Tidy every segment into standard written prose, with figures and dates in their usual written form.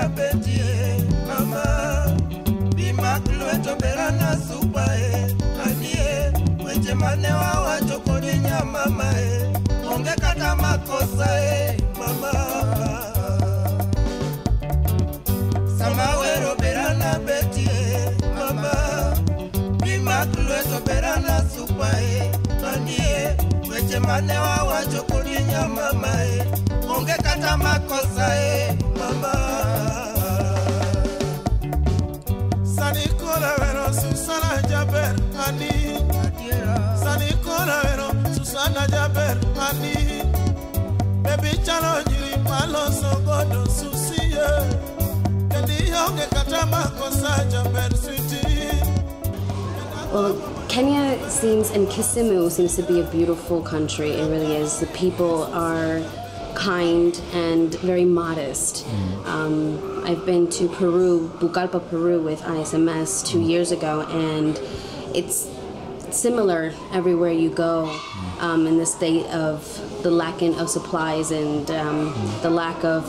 berana betie mama bimaklueto berana supae anie weche mane wawacho kodi nyamama onge kata makosa mama sama wero berana betie mama bimaklueto berana supae anie weche mane wawacho kodi nyamama onge kata makosa mama Sanikola vero Susana Jaber ani Sanikola vero Susana Jaber ani Baby chalo jiri malo sogodo susiye Kendi onge kata makosa Jaber sweetie. Well, Kenya seems, and Kisumu seems to be a beautiful country. It really is. The people are kind and very modest. I've been to Peru, Pucallpa, Peru with ISMS 2 years ago, and it's similar everywhere you go in the state of the lacking of supplies and the lack of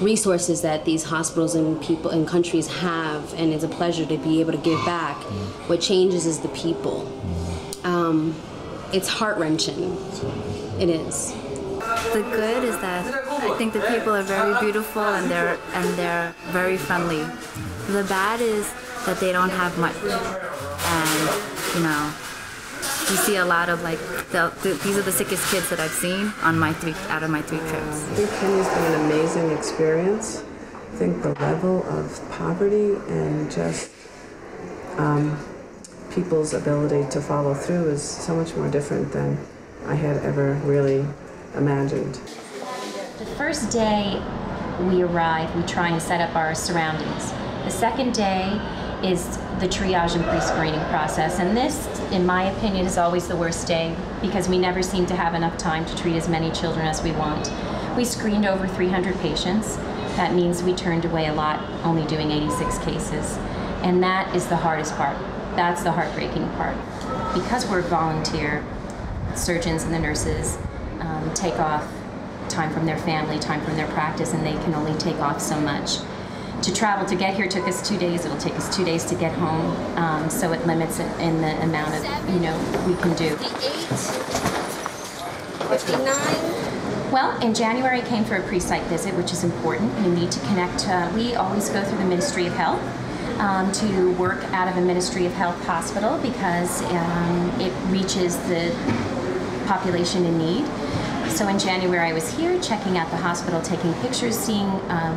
resources that these hospitals and people and countries have, and it's a pleasure to be able to give back. What changes is the people. It's heart-wrenching. It is. The good is that I think the people are very beautiful and they're very friendly. The bad is that they don't have much, and you see a lot of these are the sickest kids that I've seen on out of my 3 trips. I think Kenya's been an amazing experience. I think the level of poverty and just people's ability to follow through is so much more different than I had ever really imagined. The first day we arrive, we try and set up our surroundings. The second day is the triage and pre-screening process, and this, in my opinion, is always the worst day because we never seem to have enough time to treat as many children as we want. We screened over 300 patients. That means we turned away a lot, only doing 86 cases. And that is the hardest part. That's the heartbreaking part. Because we're volunteer, surgeons and the nurses take off time from their family, time from their practice, and they can only take off so much. To travel to get here took us 2 days. It'll take us 2 days to get home, so it limits it in the amount of we can do. 59. Well, in January I came for a pre-site visit, which is important. You need to connect. We always go through the Ministry of Health to work out of a Ministry of Health hospital because it reaches the population in need. So in January I was here checking out the hospital, taking pictures, seeing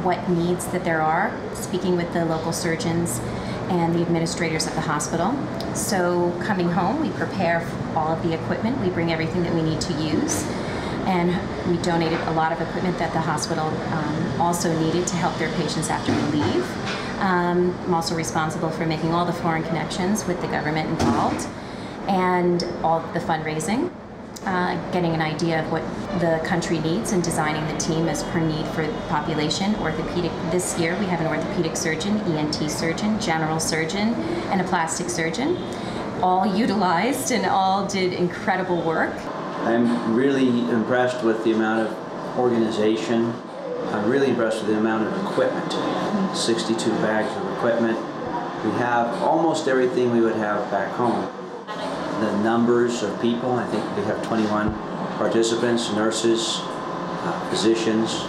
what needs that there are, speaking with the local surgeons and the administrators of the hospital. So coming home, we prepare all of the equipment, we bring everything that we need to use, and we donated a lot of equipment that the hospital also needed to help their patients after we leave. I'm also responsible for making all the foreign connections with the government involved and all the fundraising. Getting an idea of what the country needs and designing the team as per need for the population. Orthopedic, this year we have an orthopedic surgeon, ENT surgeon, general surgeon, and a plastic surgeon. All utilized and all did incredible work. I'm really impressed with the amount of organization. I'm really impressed with the amount of equipment. 62 bags of equipment. We have almost everything we would have back home. The numbers of people, I think we have 21 participants, nurses, physicians,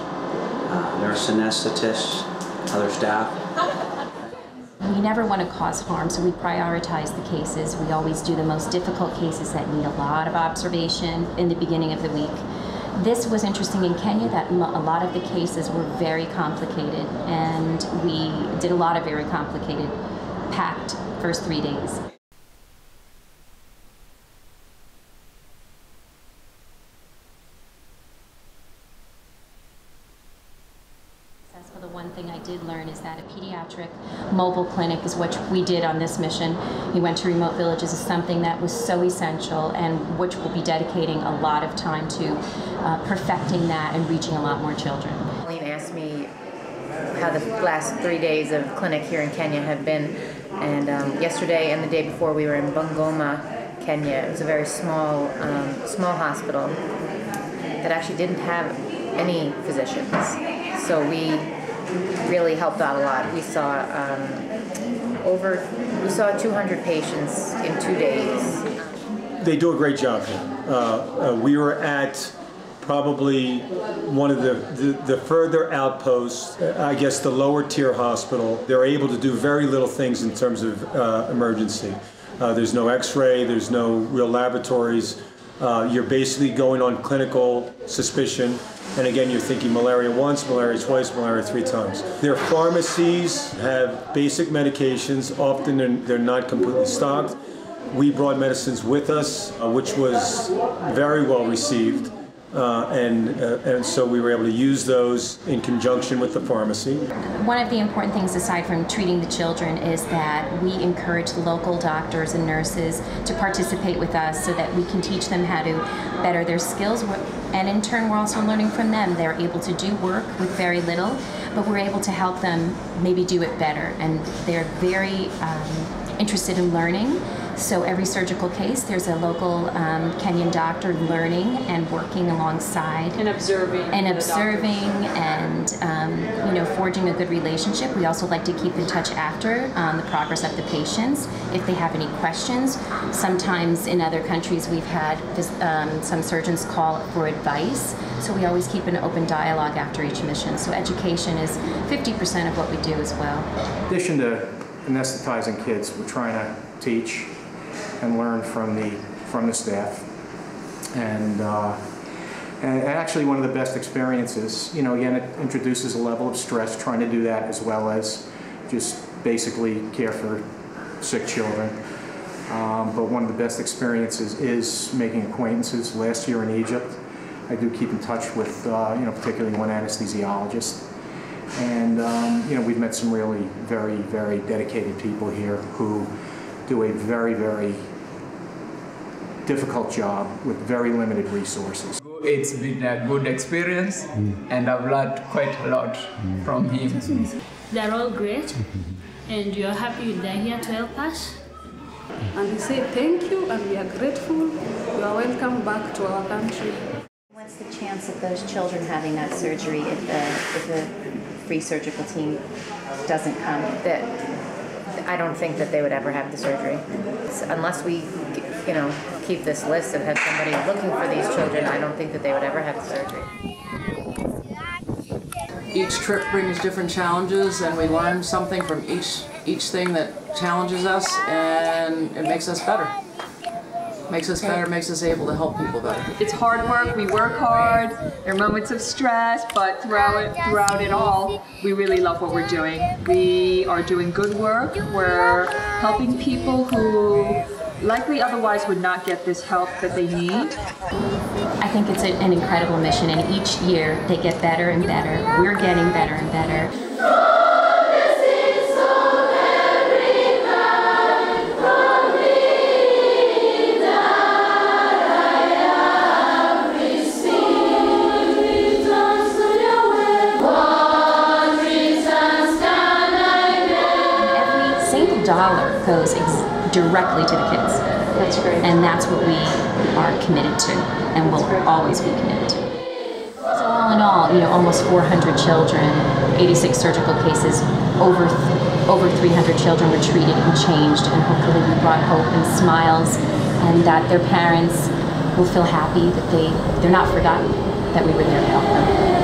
nurse anesthetists, other staff. We never want to cause harm, so we prioritize the cases. We always do the most difficult cases that need a lot of observation in the beginning of the week. This was interesting in Kenya that a lot of the cases were very complicated, and we did a lot of very complicated, packed first 3 days. The one thing I did learn is that a pediatric mobile clinic is what we did on this mission. We went to remote villages is something that was so essential and which we'll be dedicating a lot of time to perfecting that and reaching a lot more children. Pauline asked me how the last 3 days of clinic here in Kenya have been, and yesterday and the day before we were in Bungoma, Kenya. It was a very small hospital that actually didn't have any physicians. So we really helped out a lot. We saw 200 patients in 2 days. They do a great job here. We were at probably one of the further outposts, I guess the lower tier hospital. They're able to do very little things in terms of emergency. There's no x-ray, there's no real laboratories. You're basically going on clinical suspicion. And again, you're thinking malaria once, malaria twice, malaria 3 times. Their pharmacies have basic medications. Often they're not completely stocked. We brought medicines with us, which was very well received. And so we were able to use those in conjunction with the pharmacy. One of the important things, aside from treating the children, is that we encourage the local doctors and nurses to participate with us so that we can teach them how to better their skills. And in turn, we're also learning from them. They're able to do work with very little, but we're able to help them maybe do it better. And they're very interested in learning. So every surgical case, there's a local Kenyan doctor learning and working alongside. And observing. And forging a good relationship. We also like to keep in touch after the progress of the patients if they have any questions. Sometimes in other countries we've had some surgeons call for advice. So we always keep an open dialogue after each mission. So education is 50% of what we do as well. In addition to anesthetizing kids, we're trying to teach and learn from the staff, and actually one of the best experiences. You know, again, it introduces a level of stress trying to do that as well as just basically care for sick children. But one of the best experiences is making acquaintances. Last year in Egypt, I do keep in touch with particularly one anesthesiologist. And we've met some really very, very dedicated people here who do a very, very difficult job with very limited resources. It's been a good experience, and I've learned quite a lot from him. They're all great, and you're happy they're here to help us. And we say thank you, and we are grateful. You are welcome back to our country. What's the chance of those children having that surgery if the free surgical team doesn't come? I don't think that they would ever have the surgery. Unless we, keep this list and have somebody looking for these children, I don't think that they would ever have the surgery. Each trip brings different challenges, and we learn something from each thing that challenges us, and it makes us better. Makes us better, makes us able to help people better. It's hard work, we work hard, there are moments of stress, but throughout it all, we really love what we're doing. We are doing good work, we're helping people who likely otherwise would not get this help that they need. I think it's an incredible mission, and each year they get better and better. We're getting better and better. Dollar goes directly to the kids. That's great. And that's what we are committed to and will always be committed to. So all in all, almost 400 children, 86 surgical cases, over 300 children were treated and changed, and hopefully we brought hope and smiles, and that their parents will feel happy that they're not forgotten, that we were there to help them.